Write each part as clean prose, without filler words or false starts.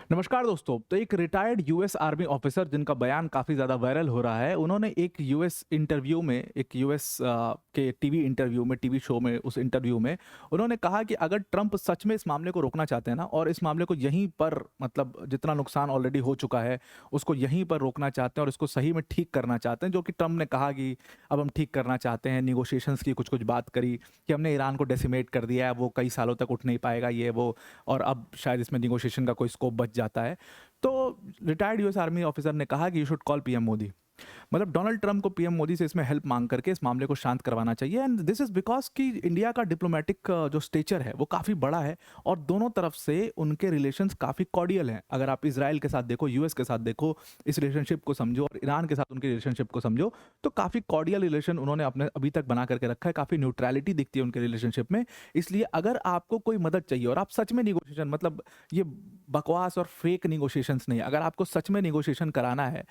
नमस्कार दोस्तों। तो एक रिटायर्ड यूएस आर्मी ऑफिसर जिनका बयान काफ़ी ज़्यादा वायरल हो रहा है, उन्होंने एक यूएस इंटरव्यू में, एक यूएस के टीवी इंटरव्यू में, टीवी शो में, उस इंटरव्यू में उन्होंने कहा कि अगर ट्रंप सच में इस मामले को रोकना चाहते हैं ना, और इस मामले को यहीं पर, मतलब जितना नुकसान ऑलरेडी हो चुका है उसको यहीं पर रोकना चाहते हैं और इसको सही में ठीक करना चाहते हैं, जो कि ट्रंप ने कहा कि अब हम ठीक करना चाहते हैं। निगोशिएशंस की कुछ कुछ बात करी कि हमने ईरान को डेसिमेट कर दिया है, वो कई सालों तक उठ नहीं पाएगा, ये वो, और अब शायद इसमें निगोशिएशन का कोई स्कोप बच जाता है। तो रिटायर्ड यूएस आर्मी ऑफिसर ने कहा कि you should call PM Modi. मतलब डोनाल्ड ट्रंप को पीएम मोदी से इसमें हेल्प मांग करके इस मामले को शांत करवाना चाहिए। एंड दिस इज बिकॉज कि इंडिया का डिप्लोमेटिक जो स्टेचर है वो काफ़ी बड़ा है और दोनों तरफ से उनके रिलेशंस काफ़ी कॉर्डियल हैं। अगर आप इसराइल के साथ देखो, यूएस के साथ देखो, इस रिलेशनशिप को समझो, और ईरान के साथ उनके रिलेशनशिप को समझो, तो काफ़ी कॉर्डियल रिलेशन उन्होंने अपने अभी तक बना करके रखा है। काफ़ी न्यूट्रलिटी दिखती है उनके रिलेशनशिप में। इसलिए अगर आपको कोई मदद चाहिए और आप सच में निगोशिएशन, मतलब ये बकवास और फेक निगोशिएशंस नहीं, अगर आपको सच में निगोशिएशन कराना है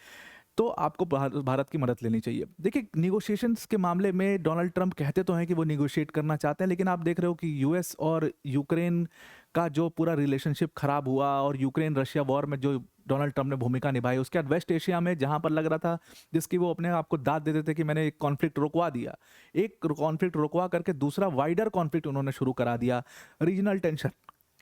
तो आपको भारत की मदद लेनी चाहिए। देखिए, निगोशिएशंस के मामले में डोनाल्ड ट्रंप कहते तो हैं कि वो निगोशिएट करना चाहते हैं, लेकिन आप देख रहे हो कि यूएस और यूक्रेन का जो पूरा रिलेशनशिप खराब हुआ और यूक्रेन रशिया वॉर में जो डोनाल्ड ट्रंप ने भूमिका निभाई, उसके बाद वेस्ट एशिया में जहां पर लग रहा था जिसकी वो अपने आप को दाद देते थे कि मैंने एक कॉन्फ्लिक्ट रुकवा दिया, एक कॉन्फ्लिक्ट रुकवा करके दूसरा वाइडर कॉन्फ्लिक्ट उन्होंने शुरू करा दिया। रीजनल टेंशन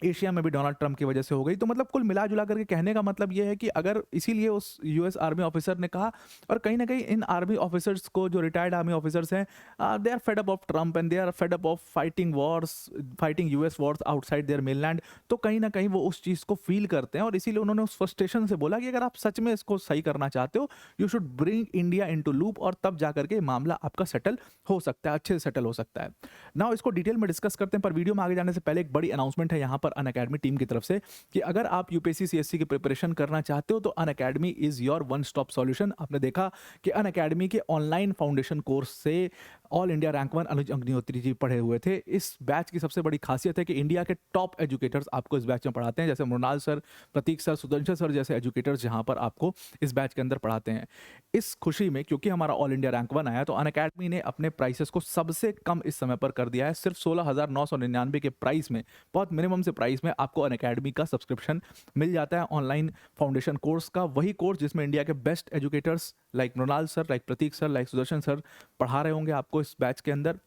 एशिया में भी डोनाल्ड ट्रंप की वजह से हो गई। तो मतलब कुल मिला जुला करके कहने का मतलब ये है कि अगर, इसीलिए उस यूएस आर्मी ऑफिसर ने कहा, और कहीं ना कहीं इन आर्मी ऑफिसर्स को, जो रिटायर्ड आर्मी ऑफिसर्स हैं, they are fed up of Trump and they are fed up of fighting wars, fighting US wars outside their mainland. तो कहीं ना कहीं वो उस चीज़ को फील करते हैं और इसीलिए उन्होंने उस फ्रस्ट्रेशन से बोला कि अगर आप सच में इसको सही करना चाहते हो, you should bring India in to loop, और तब जाकर के मामला आपका सेटल हो सकता है, अच्छे से सेटल हो सकता है। ना इसको डिटेल में डिस्कस करते हैं, पर वीडियो में आगे जाने से पहले एक बड़ी अनाउंसमेंट है यहाँ पर अनअकैडमी टीम की तरफ से कि अगर आप यूपीएससी सीएससी की प्रिपरेशन करना चाहते हो तो Unacademy is your one stop solution. आपने देखा कि अनअकैडमी के ऑनलाइन फाउंडेशन कोर्स से ऑल इंडिया रैंक 1 अनुज अग्निहोत्री जी पढ़े हुए थे। इस बैच की सबसे बड़ी खासियत है कि इंडिया के टॉप एजुकेटर्स आपको इस बैच में पढ़ाते हैं, जैसे मृणाल सर, प्रतीक सर, सुदर्शन सर जैसे एजुकेटर्स जहां पर आपको इस बैच के अंदर पढ़ाते हैं। इस खुशी में, क्योंकि हमारा ऑल इंडिया रैंक 1 आया, तो अनअकैडमी ने अपने प्राइसेस को सबसे कम इस समय पर कर दिया है। सिर्फ 16,999 के प्राइस में, बहुत मिनिमम से प्राइस में आपको अनअकैडमी का सब्सक्रिप्शन मिल जाता है ऑनलाइन फाउंडेशन कोर्स का। वही कोर्स जिसमें इंडिया के best educators like Mrinal sir, like Prateek sir, like Sudarshan sir पढ़ा रहे होंगे आपको इस बैच के अंदर।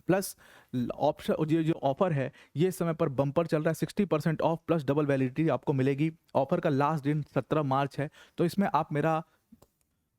प्लस ऑप्शन, जो ऑफर है ये इस समय पर बम्पर चल रहा है, 60% ऑफ प्लस डबल वैलिडिटी आपको मिलेगी। ऑफर का लास्ट दिन 17 मार्च है, तो इसमें आप मेरा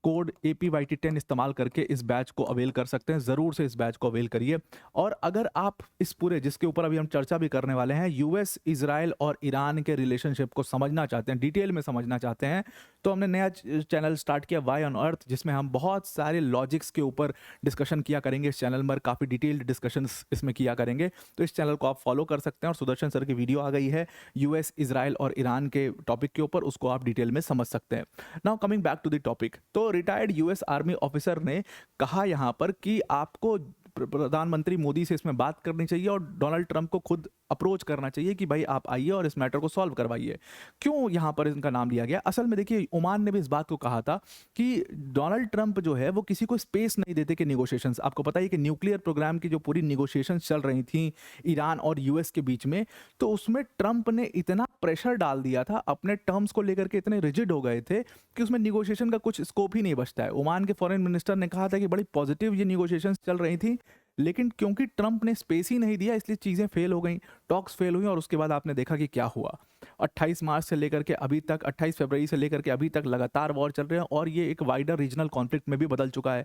कोड APYT10 इस्तेमाल करके इस बैच को अवेल कर सकते हैं। ज़रूर से इस बैच को अवेल करिए। और अगर आप इस पूरे, जिसके ऊपर अभी हम चर्चा भी करने वाले हैं, यूएस, इजराइल और ईरान के रिलेशनशिप को समझना चाहते हैं, डिटेल में समझना चाहते हैं, तो हमने नया चैनल स्टार्ट किया, वाई ऑन अर्थ, जिसमें हम बहुत सारे लॉजिक्स के ऊपर डिस्कशन किया करेंगे। इस चैनल पर काफ़ी डिटेल्ड डिस्कशंस इसमें किया करेंगे, तो इस चैनल को आप फॉलो कर सकते हैं। और सुदर्शन सर की वीडियो आ गई है यूएस, इजराइल और ईरान के टॉपिक के ऊपर, उसको आप डिटेल में समझ सकते हैं। Now coming back to the topic, तो रिटायर्ड यूएस आर्मी ऑफिसर ने कहा यहां पर कि आपको प्रधानमंत्री मोदी से इसमें बात करनी चाहिए और डोनाल्ड ट्रंप को खुद अप्रोच करना चाहिए कि भाई आप आइए और इस मैटर को सॉल्व करवाइए। क्यों यहां पर इनका नाम लिया गया? असल में देखिए, ओमान ने भी इस बात को कहा था कि डोनाल्ड ट्रंप जो है वो किसी को स्पेस नहीं देते कि निगोशिएशंस, आपको पता है कि न्यूक्लियर प्रोग्राम की जो पूरी निगोशिएशंस चल रही थी ईरान और यूएस के बीच में, तो उसमें ट्रंप ने इतना प्रेशर डाल दिया था, अपने टर्म्स को लेकर के इतने रिजिड हो गए थे कि उसमें निगोशिएशन का कुछ स्कोप ही नहीं बचता है। ओमान के फॉरेन मिनिस्टर ने कहा था कि बड़ी पॉजिटिव ये निगोशिएशंस चल रही थी, लेकिन क्योंकि ट्रंप ने स्पेस ही नहीं दिया, इसलिए चीज़ें फेल हो गई, टॉक्स फेल हुई, और उसके बाद आपने देखा कि क्या हुआ। 28 मार्च से लेकर के अभी तक, 28 फरवरी से लेकर के अभी तक लगातार वॉर चल रहे हैं और ये एक वाइडर रीजनल कॉन्फ्लिक्ट में भी बदल चुका है।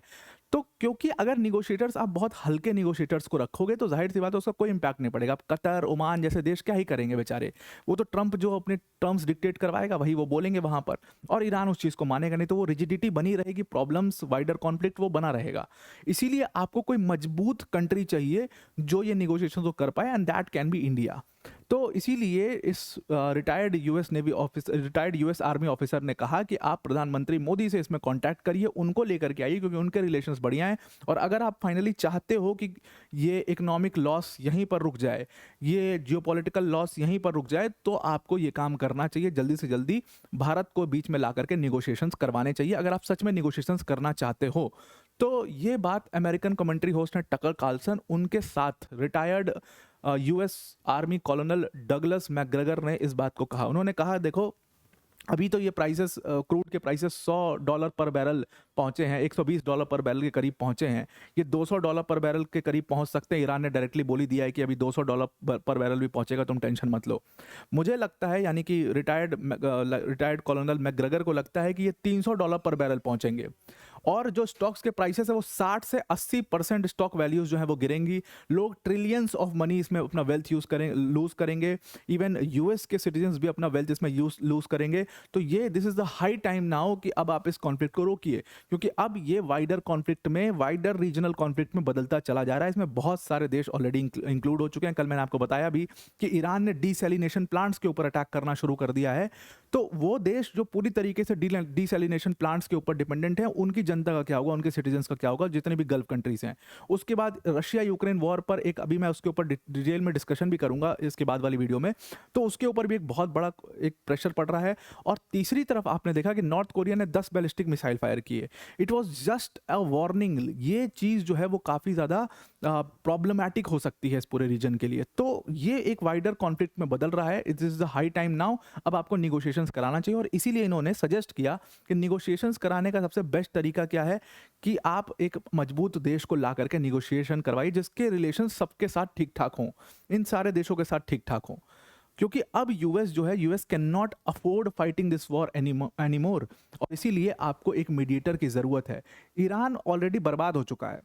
तो क्योंकि अगर निगोशिएटर्स, आप बहुत हल्के निगोशिएटर्स को रखोगे तो जाहिर सी बात है उसका कोई इंपैक्ट नहीं पड़ेगा। अब कतर, ओमान जैसे देश क्या ही करेंगे बेचारे, वो तो ट्रंप जो अपने टर्म्स डिक्टेट करवाएगा वही वो बोलेंगे वहां पर, और ईरान उस चीज़ को मानेगा नहीं, तो वो रिजिडिटी बनी रहेगी, प्रॉब्लम्स, वाइडर कॉन्फ्लिक्ट वो बना रहेगा। इसीलिए आपको कोई मजबूत कंट्री चाहिए जो ये निगोशिएशन तो कर पाए, and that can be India. तो इसीलिए इस retired US navy officer, retired US army officer ने कहा कि आप प्रधानमंत्री मोदी से इसमें कांटेक्ट करिए, उनको लेकर के आइए, क्योंकि उनके रिलेशंस बढ़िया हैं। और अगर आप फाइनली चाहते हो कि ये इकोनॉमिक लॉस यहीं पर रुक जाए, ये जियोपॉलिटिकल लॉस यहीं पर रुक जाए, तो आपको ये काम करना चाहिए, जल्दी से जल्दी भारत को बीच में ला करके निगोशिएशंस करवाने चाहिए, अगर आप सच में निगोशिएशंस करना चाहते हो। तो ये बात अमेरिकन कमेंट्री होस्ट ने टकर कार्लसन, उनके साथ retired US army कॉलोनल Douglas McGregor ने इस बात को कहा। उन्होंने कहा, देखो अभी तो ये प्राइसेस क्रूड के प्राइसेस $100 पर बैरल पहुंचे हैं, $120 पर बैरल के करीब पहुंचे हैं। ये $200 पर बैरल के करीब पहुंच सकते हैं। ईरान ने डायरेक्टली बोल ही दिया है कि अभी $200 पर बैरल भी पहुंचेगा, तुम टेंशन मत लो। मुझे लगता है, यानी कि रिटायर्ड कॉलोनल मैकग्रेगर को लगता है कि ये $300 पर बैरल पहुंचेंगे, और जो स्टॉक्स के प्राइसेस है वो 60 से 80% स्टॉक वैल्यूज जो है वो गिरेंगी। लोग ट्रिलियंस ऑफ मनी इसमें अपना वेल्थ लूज करेंगे। इवन यूएस के सिटीजन्स भी अपना वेल्थ इसमें लूज करेंगे। तो ये this is the high time now कि अब आप इस कॉन्फ्लिक्ट को रोकिए, क्योंकि अब ये वाइडर कॉन्फ्लिक्ट में, वाइडर रीजनल कॉन्फ्लिक्ट में बदलता चला जा रहा है। इसमें बहुत सारे देश ऑलरेडी इंक्लूड हो चुके हैं। कल मैंने आपको बताया भी कि ईरान ने डीसैलिनेशन प्लांट्स के ऊपर अटैक करना शुरू कर दिया है। तो वो देश जो पूरी तरीके से डीसैलिनेशन प्लांट्स के ऊपर डिपेंडेंट है, उनकी जनता का क्या होगा, उनके सिटीजन्स का क्या होगा, जितने भी गल्फ कंट्रीज हैं। उसके बाद रशिया यूक्रेन वॉर पर एक, अभी मैं उसके ऊपर डिटेल में डिस्कशन भी करूंगा इसके बाद वाली वीडियो में, तो उसके ऊपर भी एक बहुत बड़ा एक प्रेशर पड़ रहा है। और तीसरी तरफ आपने देखा कि नॉर्थ कोरिया ने 10 बैलिस्टिक मिसाइल फायर किए। It was just a warning. ये चीज़ जो है वो काफ़ी ज़्यादा प्रॉब्लमैटिक हो सकती है इस पूरे रीजन के लिए। तो ये एक वाइडर कॉन्फ्लिक्ट में बदल रहा है। It is the high time now, अब आपको निगोशिएशंस कराना चाहिए। और इसीलिए इन्होंने सजेस्ट किया कि निगोशिएशंस कराने का सबसे बेस्ट तरीका क्या है कि आप एक मजबूत देश को ला करके निगोशिएशन करवाइए, जिसके रिलेशन सबके साथ ठीक ठाक हों, इन सारे देशों के साथ ठीक ठाक हों। क्योंकि अब यूएस जो है, US can not afford fighting this war anymore, और इसीलिए आपको एक मीडिएटर की ज़रूरत है। ईरान ऑलरेडी बर्बाद हो चुका है।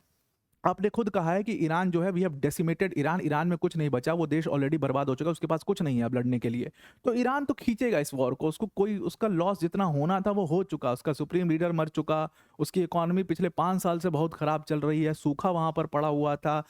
आपने खुद कहा है कि ईरान जो है, we have decimated Iran, Iran में कुछ नहीं बचा, वो देश ऑलरेडी बर्बाद हो चुका है, उसके पास कुछ नहीं है अब लड़ने के लिए। तो ईरान तो खींचेगा इस वॉर को, उसको कोई, उसका लॉस जितना होना था वो हो चुका, उसका सुप्रीम लीडर मर चुका, उसकी इकोनॉमी पिछले 5 साल से बहुत खराब चल रही है, सूखा वहाँ पर पड़ा हुआ था,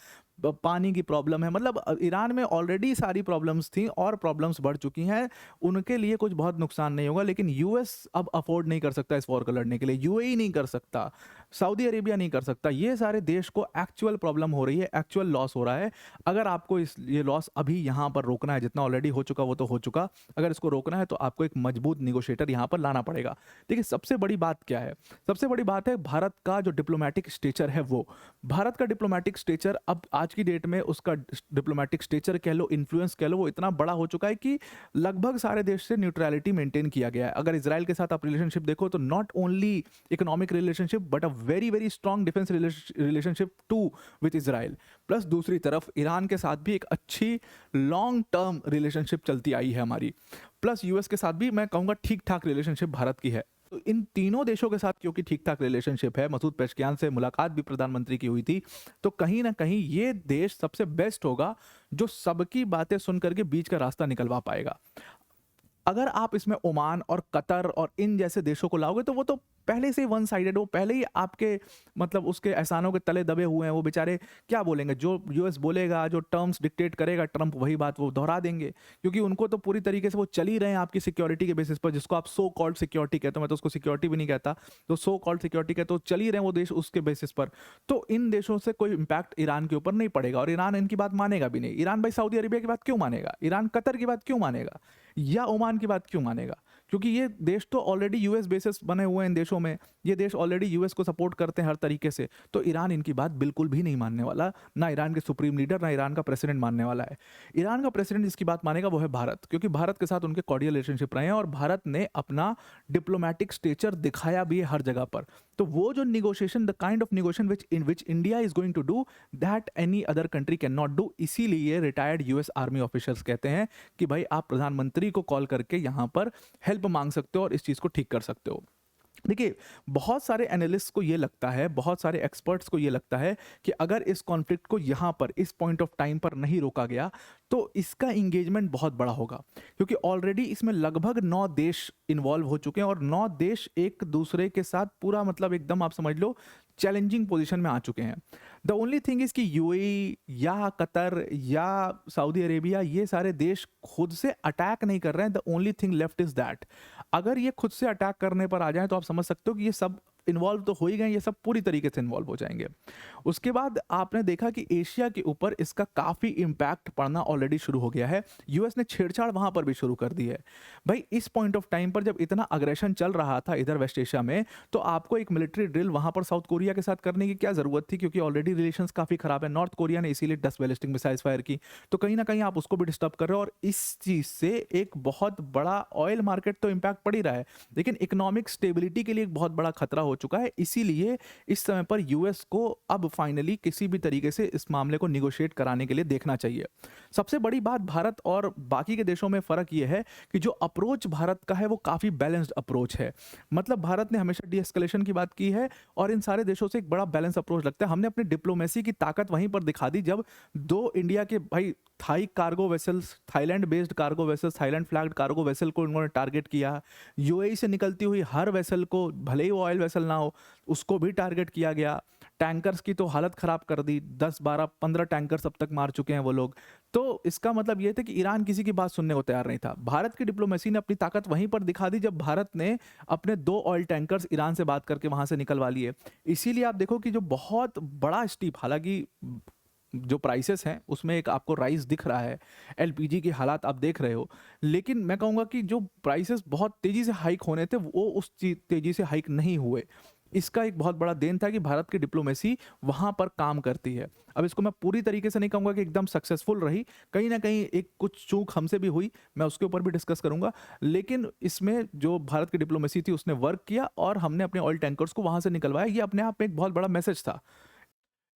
पानी की प्रॉब्लम है, मतलब ईरान में ऑलरेडी सारी प्रॉब्लम्स थी और प्रॉब्लम्स बढ़ चुकी हैं। उनके लिए कुछ बहुत नुकसान नहीं होगा, लेकिन यूएस अब अफोर्ड नहीं कर सकता इस वॉर को लड़ने के लिए, यूएई नहीं कर सकता, सऊदी अरेबिया नहीं कर सकता। ये सारे देश को एक्चुअल प्रॉब्लम हो रही है, एक्चुअल लॉस हो रहा है। अगर आपको ये लॉस अभी यहाँ पर रोकना है, जितना ऑलरेडी हो चुका वो तो हो चुका, अगर इसको रोकना है तो आपको एक मजबूत निगोशिएटर यहाँ पर लाना पड़ेगा। देखिए सबसे बड़ी बात क्या है, सबसे बड़ी बात है भारत का जो डिप्लोमेटिक स्टेचर है, वो भारत का डिप्लोमेटिक स्टेचर अब आज की डेट में, उसका डिप्लोमेटिक स्टेचर कह लो, इन्फ्लुएंस कह लो, वो इतना बड़ा हो चुका है कि लगभग सारे देश से न्यूट्रलिटी मेंटेन किया गया है। अगर इजराइल के साथ आप रिलेशनशिप देखो तो not only economic relationship but a very very strong defence relationship too with Israel. Plus दूसरी तरफ ईरान के साथ भी एक अच्छी लॉन्ग टर्म रिलेशनशिप चलती आई है हमारी। प्लस यूएस के साथ भी मैं कहूँगा ठीक ठाक रिलेशनशिप भारत की है। तो इन तीनों देशों के साथ क्योंकि ठीक ठाक रिलेशनशिप है, मसूद पेशकियान से मुलाकात भी प्रधानमंत्री की हुई थी, तो कहीं ना कहीं ये देश सबसे बेस्ट होगा जो सबकी बातें सुन करके बीच का रास्ता निकलवा पाएगा। अगर आप इसमें ओमान और कतर और इन जैसे देशों को लाओगे तो वो तो पहले से ही वन साइडेड, वो पहले ही आपके मतलब उसके एहसानों के तले दबे हुए हैं। वो बेचारे क्या बोलेंगे, जो यूएस बोलेगा, जो टर्म्स डिक्टेट करेगा ट्रंप, वही बात वो दोहरा देंगे, क्योंकि उनको तो पूरी तरीके से वो चल ही रहे हैं आपकी सिक्योरिटी के बेसिस पर, जिसको आप सो कॉल्ड सिक्योरिटी कहते हो, मैं तो उसको सिक्योरिटी भी नहीं कहता, तो सो कॉल्ड सिक्योरिटी कहते हो, चल ही रहे हैं वो देश उसके बेसिस पर। तो इन देशों से कोई इंपैक्ट ईरान के ऊपर नहीं पड़ेगा, और ईरान इनकी बात मानेगा भी नहीं। ईरान भाई सऊदी अरेबिया की बात क्यों मानेगा, ईरान कतर की बात क्यों मानेगा, या ओमान की बात क्यों मानेगा? क्योंकि ये देश तो ऑलरेडी यूएस बेसिस बने हुए हैं इन देशों में, ये देश ऑलरेडी यूएस को सपोर्ट करते हैं हर तरीके से। तो ईरान इनकी बात बिल्कुल भी नहीं मानने वाला, ना ईरान के सुप्रीम लीडर, ना ईरान का प्रेसिडेंट मानने वाला है। ईरान का प्रेसिडेंट जिसकी बात मानेगा वो है भारत, क्योंकि भारत के साथ उनके कॉर्डियल रिलेशनशिप रहे हैं और भारत ने अपना डिप्लोमेटिक स्टेचर दिखाया भी है हर जगह पर। तो वो जो negotiation, the kind of negotiation which India is going to do, that any other country can not do. इसीलिए रिटायर्ड यूएस आर्मी ऑफिसर्स कहते हैं कि भाई आप प्रधानमंत्री को कॉल करके यहाँ पर हेल्प मांग सकते हो और इस चीज़ को ठीक कर सकते हो। देखिए बहुत सारे एनालिस्ट को ये लगता है, बहुत सारे एक्सपर्ट्स को ये लगता है कि अगर इस कॉन्फ्लिक्ट को यहाँ पर इस पॉइंट ऑफ टाइम पर नहीं रोका गया तो इसका इंगेजमेंट बहुत बड़ा होगा, क्योंकि ऑलरेडी इसमें लगभग 9 देश इन्वॉल्व हो चुके हैं और 9 देश एक दूसरे के साथ पूरा मतलब एकदम आप समझ लो चैलेंजिंग पोजीशन में आ चुके हैं। द ओनली थिंग इज कि यूएई या कतर या सऊदी अरेबिया, ये सारे देश खुद से अटैक नहीं कर रहे हैं। The only thing left is that अगर ये खुद से अटैक करने पर आ जाए तो आप समझ सकते हो कि ये सब इन्वॉल्व तो हो ही गए, ये सब पूरी तरीके से इन्वॉल्व हो जाएंगे। उसके बाद आपने देखा कि एशिया के ऊपर इसका काफ़ी इम्पैक्ट पड़ना ऑलरेडी शुरू हो गया है। यूएस ने छेड़छाड़ वहाँ पर भी शुरू कर दी है। भाई इस पॉइंट ऑफ टाइम पर जब इतना अग्रेशन चल रहा था इधर वेस्ट एशिया में, तो आपको एक मिलिट्री ड्रिल वहाँ पर साउथ कोरिया के साथ करने की क्या ज़रूरत थी, क्योंकि ऑलरेडी रिलेशंस काफ़ी ख़राब है। नॉर्थ कोरिया ने इसीलिए 10 बैलिस्टिक मिसाइल्स फायर की, तो कहीं ना कहीं आप उसको भी डिस्टर्ब कर रहे हो, और इस चीज़ से एक बहुत बड़ा ऑयल मार्केट तो इम्पैक्ट पड़ ही रहा है, लेकिन इकोनॉमिक स्टेबिलिटी के लिए एक बहुत बड़ा खतरा हो चुका है। इसीलिए इस समय पर यूएस को अब फाइनली किसी भी तरीके से इस मामले को निगोशिएट कराने के लिए देखना चाहिए। सबसे बड़ी बात भारत और बाकी के देशों में फ़र्क ये है कि जो अप्रोच भारत का है वो काफ़ी बैलेंस्ड अप्रोच है। मतलब भारत ने हमेशा डी एस्केलेशन की बात की है, और इन सारे देशों से एक बड़ा बैलेंस अप्रोच लगता है। हमने अपनी डिप्लोमेसी की ताकत वहीं पर दिखा दी जब दो इंडिया के भाई Thai cargo vessels, Thailand based cargo vessels, Thailand flagged cargo vessel को उन्होंने टारगेट किया। यूएई से निकलती हुई हर वेसल को, भले ही वो ऑयल वेसल ना हो, उसको भी टारगेट किया गया। टैंकर्स की तो हालत ख़राब कर दी, 10 12 15 टैंकर्स अब तक मार चुके हैं वो लोग। तो इसका मतलब ये था कि ईरान किसी की बात सुनने को तैयार नहीं था। भारत की डिप्लोमेसी ने अपनी ताकत वहीं पर दिखा दी जब भारत ने अपने 2 ऑयल टैंकर्स ईरान से बात करके वहाँ से निकलवा लिए। इसीलिए आप देखो कि जो बहुत बड़ा स्टीप, हालाँकि जो प्राइसेस हैं उसमें एक आपको राइज दिख रहा है, एलपीजी की हालात आप देख रहे हो, लेकिन मैं कहूँगा कि जो प्राइसेस बहुत तेज़ी से हाइक होने थे वो उस तेज़ी से हाइक नहीं हुए। इसका एक बहुत बड़ा देन था कि भारत की डिप्लोमेसी वहाँ पर काम करती है। अब इसको मैं पूरी तरीके से नहीं कहूँगा कि एकदम सक्सेसफुल रही, कहीं न कहीं एक कुछ चूक हमसे भी हुई, मैं उसके ऊपर भी डिस्कस करूँगा। लेकिन इसमें जो भारत की डिप्लोमेसी थी उसने वर्क किया, और हमने अपने ऑयल टैंकर्स को वहाँ से निकलवाया। ये अपने आप में एक बहुत बड़ा मैसेज था।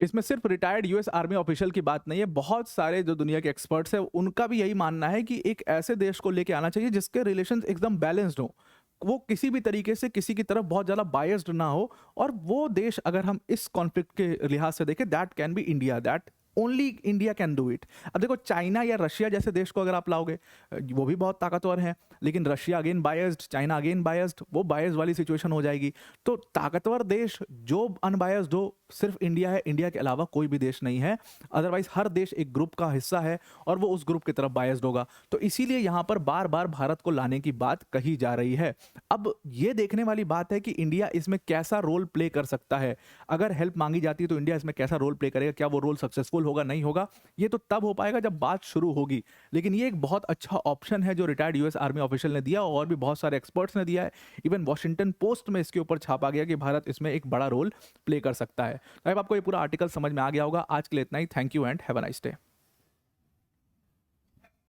इसमें सिर्फ रिटायर्ड यूएस आर्मी ऑफिशियल की बात नहीं है, बहुत सारे जो दुनिया के एक्सपर्ट्स हैं उनका भी यही मानना है कि एक ऐसे देश को लेके आना चाहिए जिसके रिलेशंस एकदम बैलेंस्ड हो, वो किसी भी तरीके से किसी की तरफ बहुत ज़्यादा बायस्ड ना हो। और वो देश, अगर हम इस कॉन्फ्लिक्ट के लिहाज से देखें, that can be India, that only India can do it. अब देखो चाइना या रशिया जैसे देश को अगर आप लाओगे, वो भी बहुत ताकतवर हैं, लेकिन Russia again biased, China again biased, वो बायस्ड वाली सिचुएशन हो जाएगी। तो ताकतवर देश जो अनबायस्ड हो, सिर्फ इंडिया है, इंडिया के अलावा कोई भी देश नहीं है। अदरवाइज हर देश एक ग्रुप का हिस्सा है और वो उस ग्रुप की तरफ बायस्ड होगा। तो इसीलिए यहाँ पर बार बार भारत को लाने की बात कही जा रही है। अब ये देखने वाली बात है कि इंडिया इसमें कैसा रोल प्ले कर सकता है। अगर हेल्प मांगी जाती है तो इंडिया इसमें कैसा रोल प्ले करेगा, क्या वो रोल सक्सेसफुल होगा, नहीं होगा, ये तो तब हो पाएगा जब बात शुरू होगी। लेकिन ये एक बहुत अच्छा ऑप्शन है जो रिटायर्ड यूएस आर्मी ऑफिशियल ने दिया, और भी बहुत सारे एक्सपर्ट्स ने दिया है। इवन वॉशिंगटन पोस्ट में इसके ऊपर छापा गया कि भारत इसमें एक बड़ा रोल प्ले कर सकता है। आई होप आपको ये पूरा आर्टिकल समझ में आ गया होगा। आज के लिए इतना ही। Thank you and have a nice day.